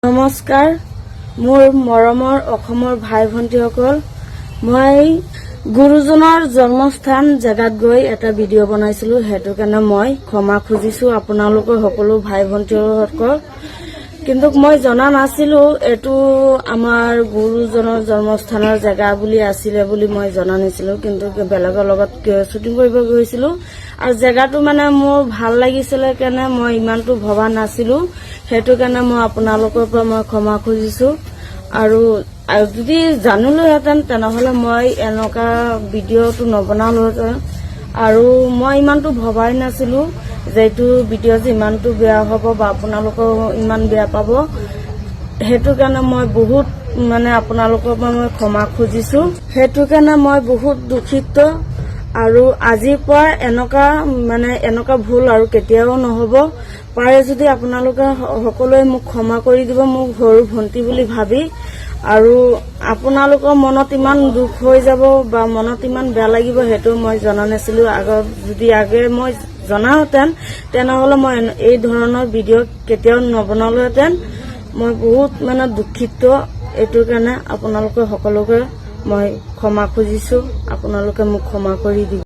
নমস্কাৰ মোৰ মৰমৰ অসমৰ ভাই ভণ্টিসকল মই গুৰুজনৰ জন্মস্থান জাগাত গৈ এটা ভিডিঅ' বনাইছিলো হেতু কাৰণে মই ক্ষমা খুজিছো আপোনালোকৰ সকলো ভাই ভণ্টিসকল কিন্তু মই জনা নাছিলো এটো আমাৰ গুৰুজনৰ জন্মস্থানৰ জাগা বুলি আছিল বুলি মই জনা নাছিলো কিন্তু বেলেগৰ লগত শুটিং কৰিব গৈছিলো আৰু জাগাটো মানে মোৰ ভাল লাগিছিল কাৰণে মই ইমানটো ভবা নাছিলো হেতু কাৰণে মই আপোনালোকৰ পৰা মই ক্ষমা খুজিছো আৰু যদি জানিলোহেঁতেন তেনেহলে মই এনেকা ভিডিঅ'টো নবনালোহেঁতেন আৰু মই ইমানটো ভবাই নাছিলো যেটো ভিডিঅ' যে ইমানটো বেয়া হ'ব বা আপোনালোকৰ ইমান বেয়া পাব হেতু কাৰণে মই বহুত মানে আপোনালোকৰ পৰা মই ক্ষমা খুজিছো হেতু কাৰণে মই বহুত দুখিত আৰু আজিৰ পৰা এনেকা ভুল আৰু কেতিয়াও নহব পাৰে যদি আপোনালোকে সকলোৱে মোক ক্ষমা কৰি দিব মোক সৰু ভন্টি বুলি ভাবি আৰু আপোনালোকৰ মনত ইমান দুখ হৈ যাব বা মনত ইমান বেয়া লাগিব হেতু মই জনা নাছিলো যদি আগে মই জনাহেঁতেন তেনেহলে মই এই ধৰণৰ ভিডিঅ' কেতিয়াও নবনালোহেঁতেন মই বহুত মানে দুখিত এইটো কাৰণে আপোনালোকে সকলোকে মই ক্ষমা খুজিছো আপোনালোকে মোক ক্ষমা কৰি দিব।